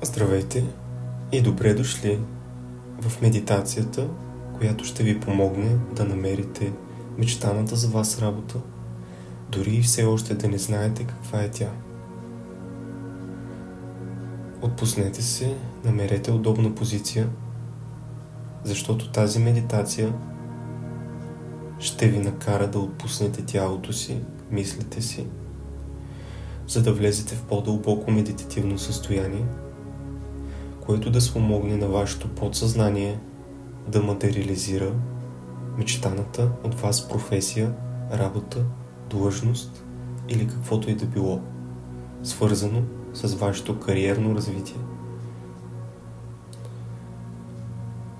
Здравейте и добре дошли в медитацията, която ще ви помогне да намерите мечтаната за вас работа, дори и все още да не знаете каква е тя. Отпуснете се, намерете удобна позиция, защото тази медитация ще ви накара да отпуснете тялото си, мислите си, за да влезете в по-дълбоко медитативно състояние, което да спомогне на вашето подсъзнание да материализира мечтаната от вас професия, работа, длъжност или каквото и да било, свързано с вашето кариерно развитие.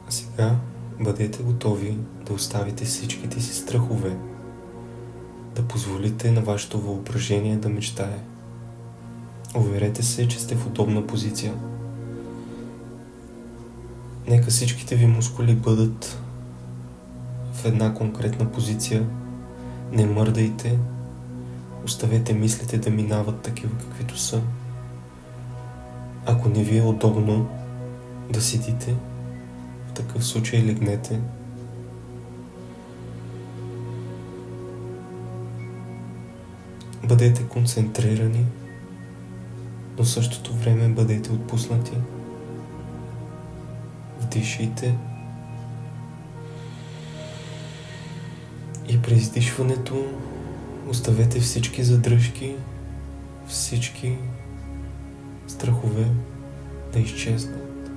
А сега бъдете готови да оставите всичките си страхове, да позволите на вашето въображение да мечтае. Уверете се, че сте в удобна позиция. Нека всичките ви мускули бъдат в една конкретна позиция. Не мърдайте. Оставете мислите да минават такива каквито са. Ако не ви е удобно да седите, в такъв случай легнете. Бъдете концентрирани, но в същото време бъдете отпуснати. Вдишайте и при издишването оставете всички задръжки, всички страхове да изчезнат.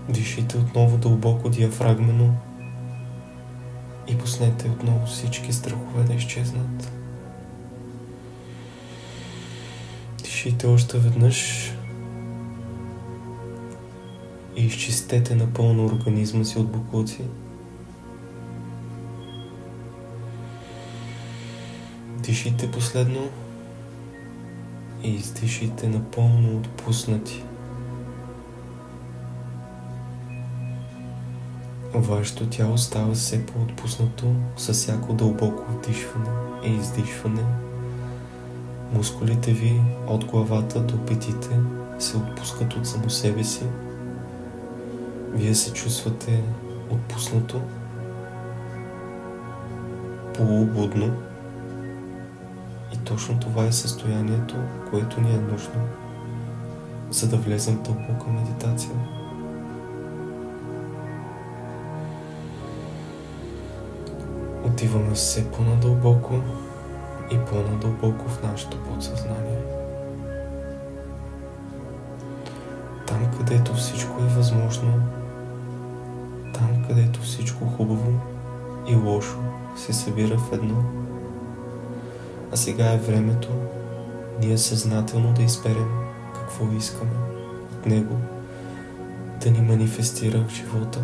Дишите отново дълбоко диафрагмено и пуснете отново всички страхове да изчезнат. Дишите още веднъж и изчистете напълно организма си от боклуци. Дишите последно и издишите напълно отпуснати. Вашето тяло става все по-отпуснато с всяко дълбоко вдишване и издишване. Мускулите ви от главата до петите се отпускат от само себе си. Вие се чувствате отпуснато, полубудно и точно това е състоянието, което ни е нужно, за да влезем в дълбока медитация. Отиваме все по-надълбоко и по-надълбоко в нашето подсъзнание. Там, където всичко е възможно, там, където всичко хубаво и лошо се събира в едно. А сега е времето ние съзнателно да изберем какво искаме от него да ни манифестира в живота.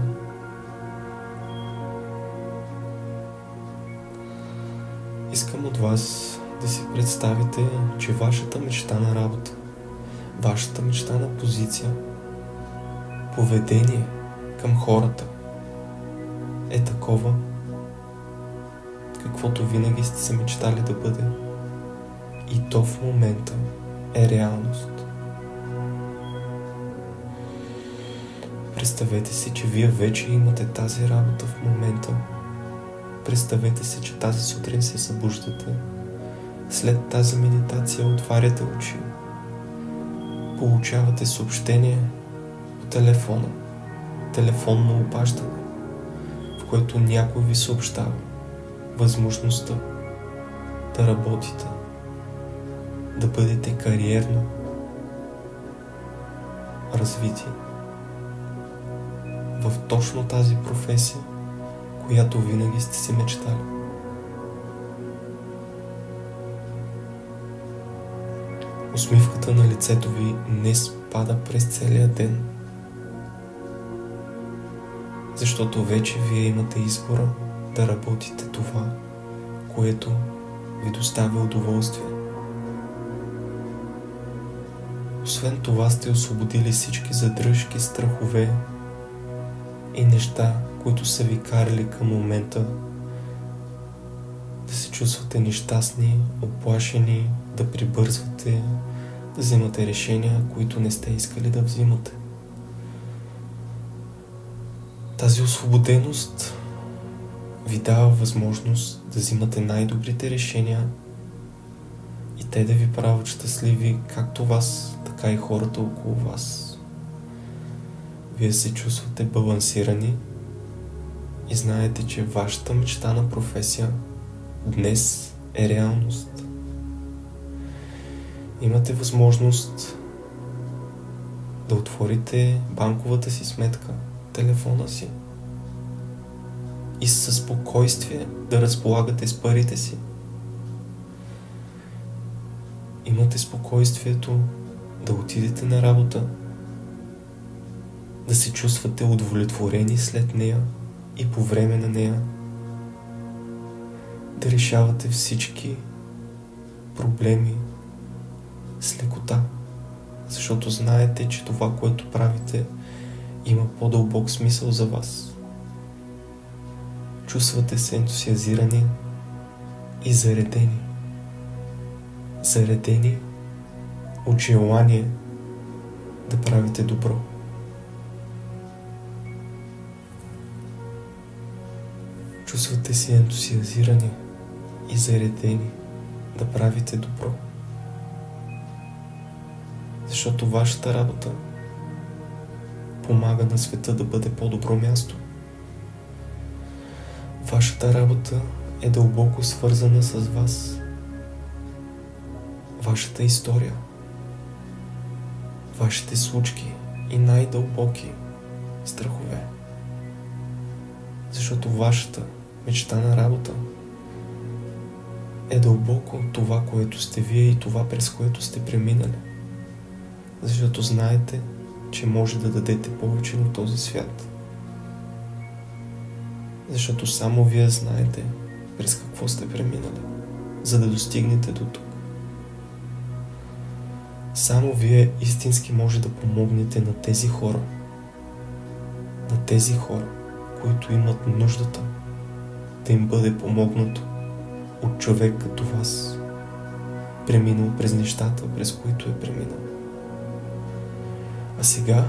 Искам от вас да си представите, че вашата мечта на работа, вашата мечта на позиция, поведение към хората е такова, каквото винаги сте се мечтали да бъде, и то в момента е реалност. Представете си, че вие вече имате тази работа в момента. Представете си, че тази сутрин се събуждате. След тази медитация отваряте очи. Получавате съобщение по телефона, телефонно обаждане, в което някой ви съобщава възможността да работите, да бъдете кариерно развити в точно тази професия, която винаги сте си мечтали. Усмивката на лицето ви не спада през целия ден, защото вече вие имате избора да работите това, което ви доставя удоволствие. Освен това сте освободили всички задръжки, страхове и неща, които са ви карали към момента да се чувствате нещастни, оплашени, да прибързвате, взимате решения, които не сте искали да взимате. Тази освободеност ви дава възможност да взимате най-добрите решения и те да ви правят щастливи както вас, така и хората около вас. Вие се чувствате балансирани и знаете, че вашата мечтана професия днес е реалност. Имате възможност да отворите банковата си сметка, телефона си и със спокойствие да разполагате с парите си. Имате спокойствието да отидете на работа, да се чувствате удовлетворени след нея и по време на нея, да решавате всички проблеми с лекота, защото знаете, че това, което правите, има по-дълбок смисъл за вас. Чувствате се ентусиазирани и заредени. Заредени от желание да правите добро. Чувствате се ентусиазирани и заредени да правите добро. Защото вашата работа помага на света да бъде по-добро място. Вашата работа е дълбоко свързана с вас. Вашата история, вашите случки и най-дълбоки страхове. Защото вашата мечтана работа е дълбоко от това, което сте вие и това, през което сте преминали. Защото знаете, че може да дадете повече на този свят. Защото само вие знаете през какво сте преминали, за да достигнете до тук. Само вие истински може да помогнете на тези хора. На тези хора, които имат нуждата да им бъде помогнато от човек като вас, преминал през нещата, през които е преминал. А сега,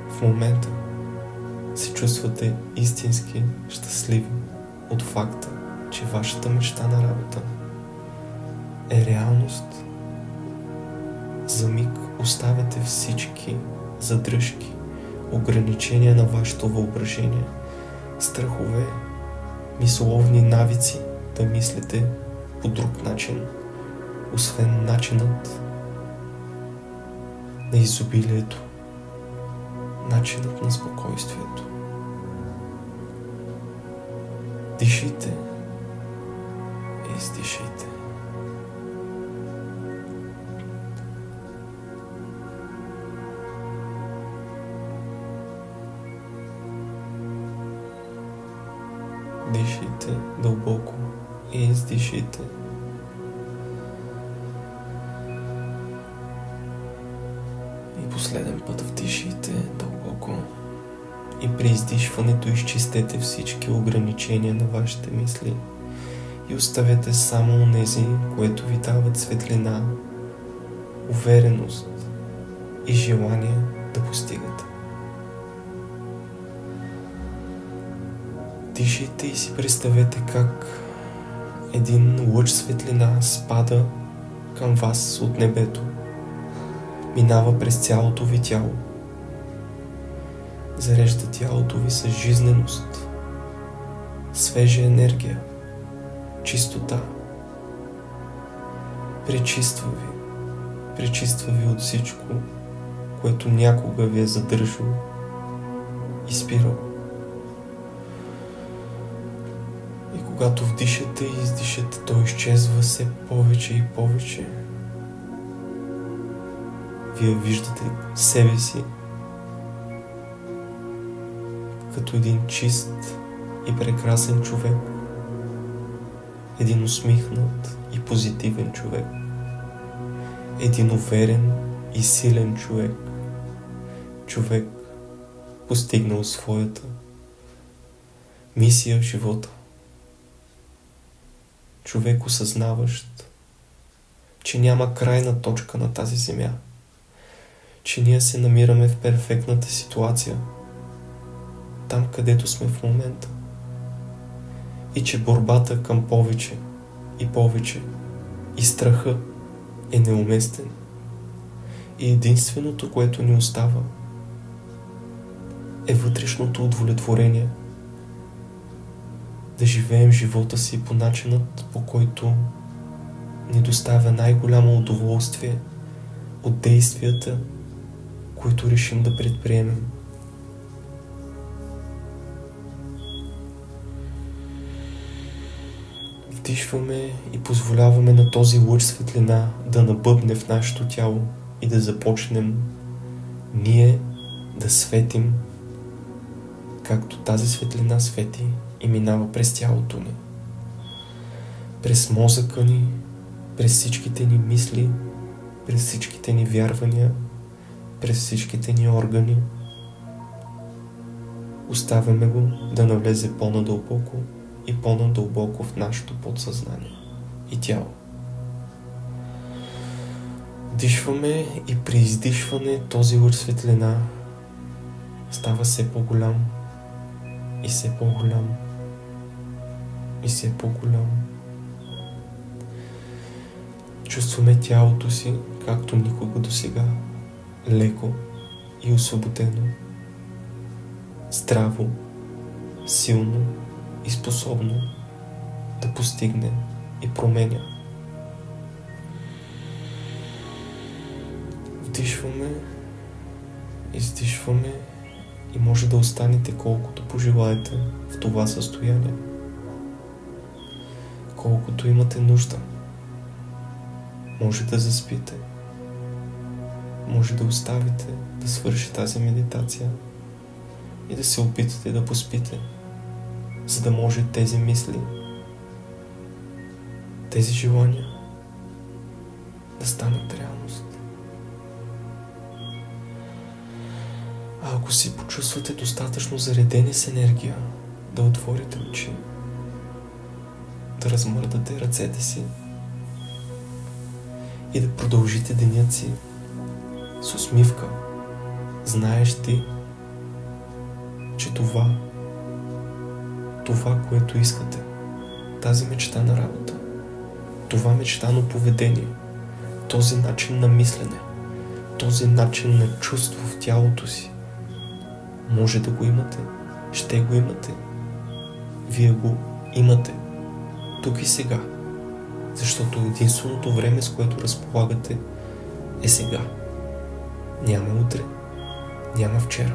в момента, се чувствате истински щастливи от факта, че вашата мечтана работа е реалност. За миг оставяте всички задръжки, ограничения на вашето въображение, страхове, мисловни навици да мислите по друг начин, освен начинът на изобилието, начинът на спокойствието. Дишите и издишите. Дишите дълбоко и издишите. И последен път вдишите дълбоко. И при издишването изчистете всички ограничения на вашите мисли и оставете само онези, което ви дават светлина, увереност и желание да постигате. Дишайте и си представете как един лъч светлина спада към вас от небето, минава през цялото ви тяло, зарежда тялото ви с жизненост, свежа енергия, чистота. Пречиства ви от всичко, което някога ви е задържало и спирало. И когато вдишате и издишате, то изчезва все повече и повече. Вие виждате себе си като един чист и прекрасен човек, един усмихнат и позитивен човек, един уверен и силен човек, човек постигнал своята мисия в живота, човек осъзнаващ, че няма крайна точка на тази земя, че ние се намираме в перфектната ситуация, там където сме в момента, и че борбата към повече и повече и страха е неуместен. И единственото, което ни остава, е вътрешното удовлетворение. Да живеем живота си по начинът, по който ни доставя най-голямо удоволствие от действията, които решим да предприемем. Вдишваме и позволяваме на този лъч светлина да набъбне в нашето тяло и да започнем ние да светим, както тази светлина свети и минава през тялото ни, през мозъка ни, през всичките ни мисли, през всичките ни вярвания, през всичките ни органи. Оставяме го да навлезе по-надълбоко и по-надълбоко в нашето подсъзнание и тяло. Дишваме и при издишване този лъч светлина става все по-голям и все по-голям и все по-голям. Чувстваме тялото си, както никога досега, леко и освободено, здраво, силно и способно да постигне и променя. Вдишваме, издишваме и може да останете колкото пожелаете в това състояние, колкото имате нужда. Може да заспите, може да оставите да свърши тази медитация и да се опитате да поспите, за да може тези мисли, тези желания да станат реалност. А ако си почувствате достатъчно заредени с енергия, да отворите очи, да размърдате ръцете си и да продължите денят си с усмивка, знаеш ти, че това, което искате, тази мечтана работа, това мечтано поведение, този начин на мислене, този начин на чувство в тялото си, може да го имате, ще го имате. Вие го имате тук и сега, защото единственото време, с което разполагате, е сега. Няма утре, няма вчера.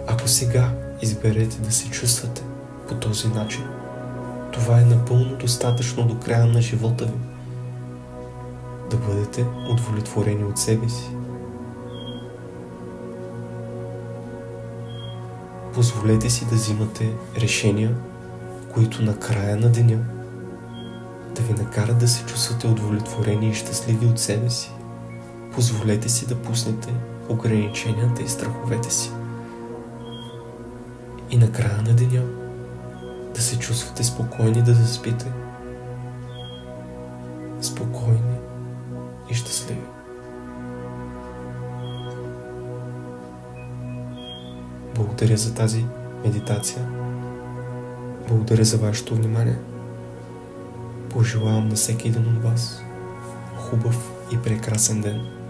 Ако сега изберете да се чувствате по този начин, това е напълно достатъчно до края на живота ви да бъдете удовлетворени от себе си. Позволете си да взимате решения, които на края на деня да ви накарат да се чувствате удовлетворени и щастливи от себе си. Позволете си да пуснете ограниченията и страховете си. И на края на деня да се чувствате спокойни да заспите. Спокойни и щастливи. Благодаря за тази медитация. Благодаря за вашето внимание. Пожелавам на всеки един от вас хубав и прекрасен ден.